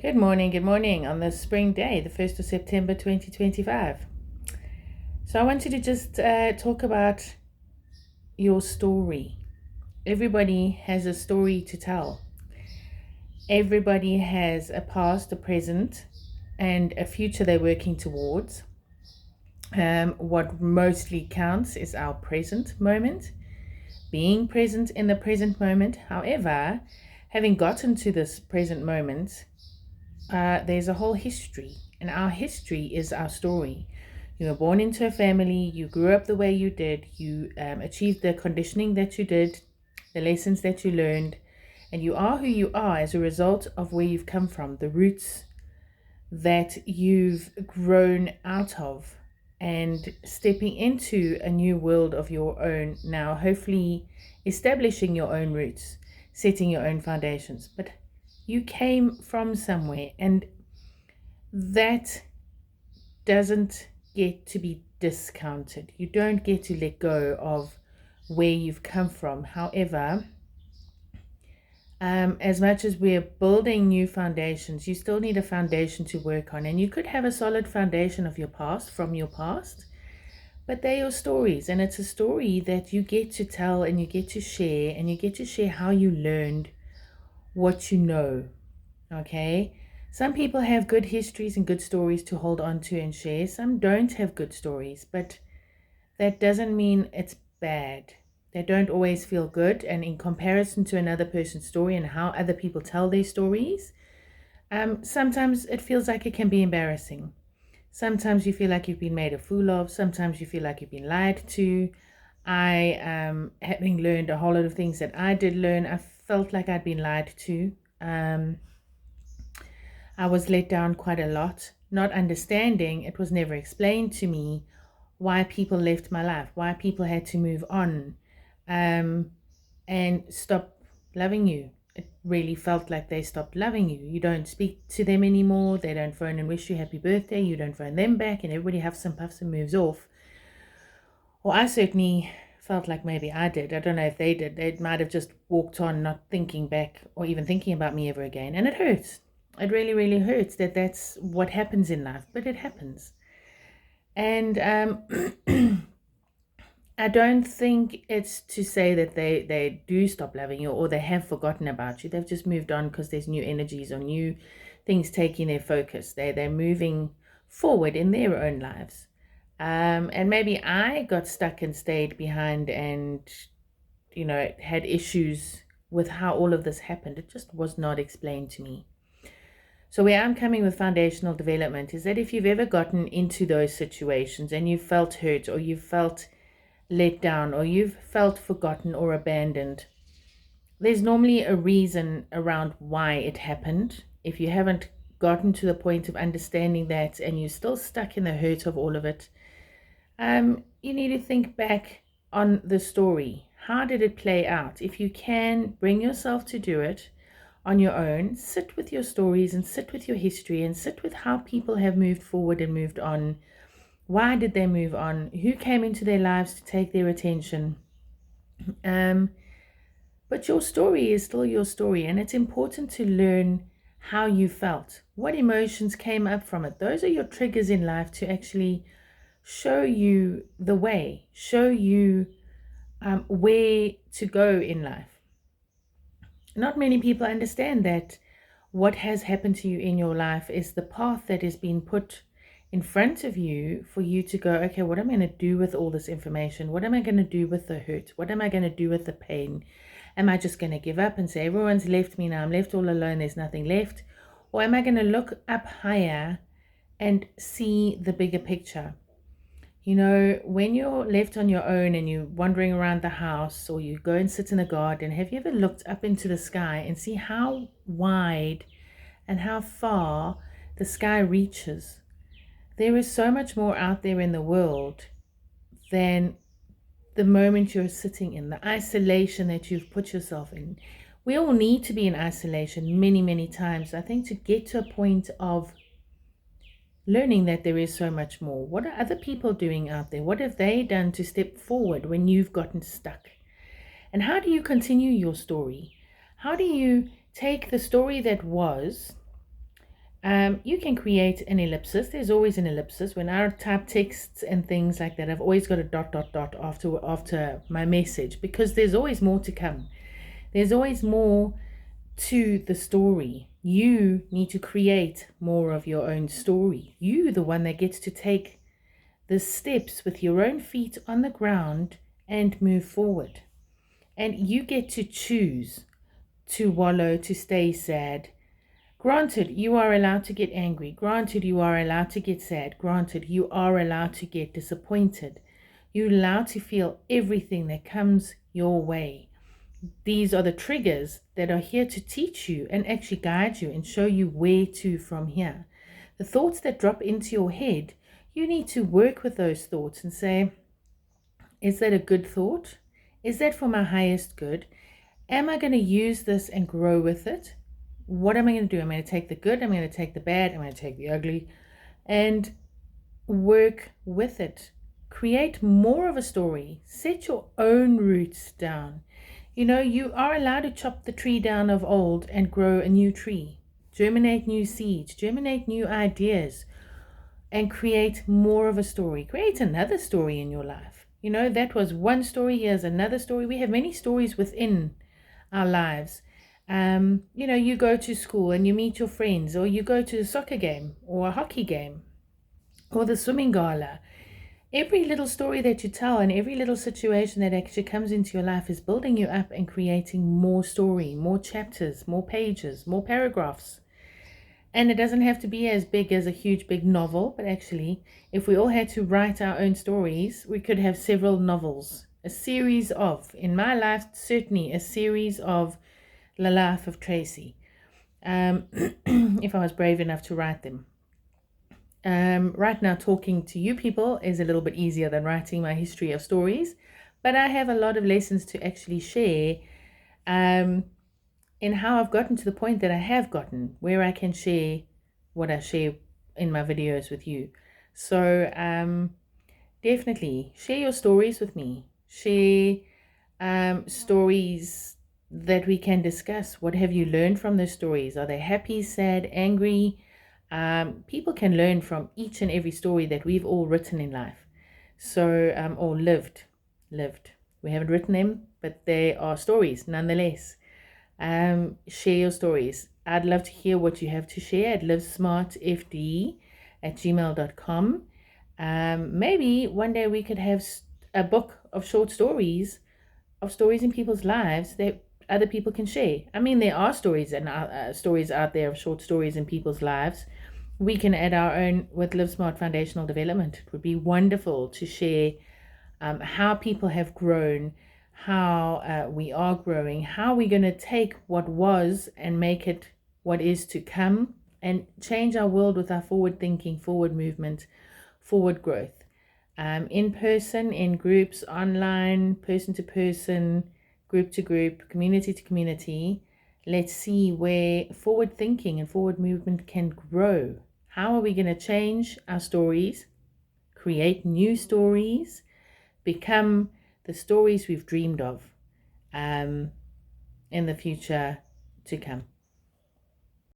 Good morning on this spring day, the 1st of September 2025. So, I wanted to just talk about your story. Everybody has a story to tell, everybody has a past, a present, and a future they're working towards. What mostly counts is our present moment, being present in the present moment. However, having gotten to this present moment, there's a whole history, and our history is our story. You were born into a family, you grew up the way you did, you achieved the conditioning that you did, the lessons that you learned, and you are who you are as a result of where you've come from, the roots that you've grown out of, and stepping into a new world of your own now, hopefully establishing your own roots, setting your own foundations. But you came from somewhere, and that doesn't get to be discounted. You don't get to let go of where you've come from. However, as much as we're building new foundations, you still need a foundation to work on. And you could have a solid foundation of your past, from your past, but they're your stories. And it's a story that you get to tell and you get to share, and you get to share how you learned what you know. Okay? Some people have good histories and good stories to hold on to and share. Some don't have good stories, but that doesn't mean it's bad. They don't always feel good, and in comparison to another person's story and how other people tell their stories, sometimes it feels like it can be embarrassing. Sometimes you feel like you've been made a fool of. Sometimes you feel like you've been lied to. Having learned a whole lot of things that I did learn, I felt like I'd been lied to. I was let down quite a lot, not understanding. It was never explained to me why people left my life, why people had to move on and stop loving you. It really felt like they stopped loving you. You don't speak to them anymore. They don't phone and wish you happy birthday. You don't phone them back, and everybody huffs and puffs and moves off. Well, I certainly felt like maybe I did. I don't know if they did. They might have just walked on, not thinking back or even thinking about me ever again. And it hurts. It really, really hurts that that's what happens in life, but it happens. And I don't think it's to say that they do stop loving you or they have forgotten about you. They've just moved on because there's new energies or new things taking their focus. They're moving forward in their own lives. And maybe I got stuck and stayed behind and, had issues with how all of this happened. It just was not explained to me. So where I'm coming with foundational development is that if you've ever gotten into those situations and you've felt hurt or you've felt let down or you've felt forgotten or abandoned, there's normally a reason around why it happened. If you haven't gotten to the point of understanding that and you're still stuck in the hurt of all of it, you need to think back on the story. How did it play out? If you can bring yourself to do it on your own, sit with your stories and sit with your history and sit with how people have moved forward and moved on. Why did they move on? Who came into their lives to take their attention? But your story is still your story, and it's important to learn how you felt, what emotions came up from it. Those are your triggers in life to actually show you the way, show you where to go in life. Not many people understand that what has happened to you in your life is the path that has been put in front of you for you to go, okay, what am I going to do with all this information? What am I going to do with the hurt? What am I going to do with the pain? Am I just going to give up and say, everyone's left me now, I'm left all alone, there's nothing left? Or am I going to look up higher and see the bigger picture? When you're left on your own and you're wandering around the house or you go and sit in a garden, have you ever looked up into the sky and see how wide and how far the sky reaches? There is so much more out there in the world than the moment you're sitting in, the isolation that you've put yourself in. We all need to be in isolation many, many times, I think, to get to a point of learning that there is so much more. What are other people doing out there? What have they done to step forward when you've gotten stuck? And how do you continue your story? How do you take the story that was You can create an ellipsis. There's always an ellipsis. When I type texts and things like that, I've always got a dot, dot, dot after my message, because there's always more to come. There's always more to the story. You need to create more of your own story. You, the one that gets to take the steps with your own feet on the ground and move forward. And you get to choose to wallow, to stay sad. Granted, you are allowed to get angry. Granted, you are allowed to get sad. Granted, you are allowed to get disappointed. You're allowed to feel everything that comes your way. These are the triggers that are here to teach you and actually guide you and show you where to from here. The thoughts that drop into your head, you need to work with those thoughts and say, is that a good thought? Is that for my highest good? Am I going to use this and grow with it? What am I going to do? I'm going to take the good, I'm going to take the bad, I'm going to take the ugly, and work with it. Create more of a story. Set your own roots down. You are allowed to chop the tree down of old and grow a new tree. Germinate new seeds, germinate new ideas, and create more of a story. Create another story in your life. That was one story, here's another story. We have many stories within our lives. You go to school and you meet your friends, or you go to a soccer game or a hockey game or the swimming gala. Every little story that you tell and every little situation that actually comes into your life is building you up and creating more story, more chapters, more pages, more paragraphs. And it doesn't have to be as big as a huge big novel, but actually, if we all had to write our own stories, we could have several novels, a series of, in my life, certainly a series of The Life of Tracy, if I was brave enough to write them. Right now, talking to you people is a little bit easier than writing my history of stories, but I have a lot of lessons to actually share in how I've gotten to the point that I have gotten, where I can share what I share in my videos with you. So definitely share your stories with me. Share stories that we can discuss. What have you learned from those stories? Are they happy, sad, angry? People can learn from each and every story that we've all written in life. So, or lived. We haven't written them, but they are stories nonetheless. Share your stories. I'd love to hear what you have to share at livesmartfd@gmail.com. Maybe one day we could have a book of short stories, in people's lives that other people can share. I mean, there are stories and stories out there of short stories in people's lives. We can add our own with Live Smart Foundational Development. It would be wonderful to share how people have grown, how we are growing, how we're going to take what was and make it what is to come, and change our world with our forward thinking, forward movement, forward growth. In person, in groups, online, person to person, group to group, community to community. Let's see where forward thinking and forward movement can grow. How are we going to change our stories, create new stories, become the stories we've dreamed of in the future to come?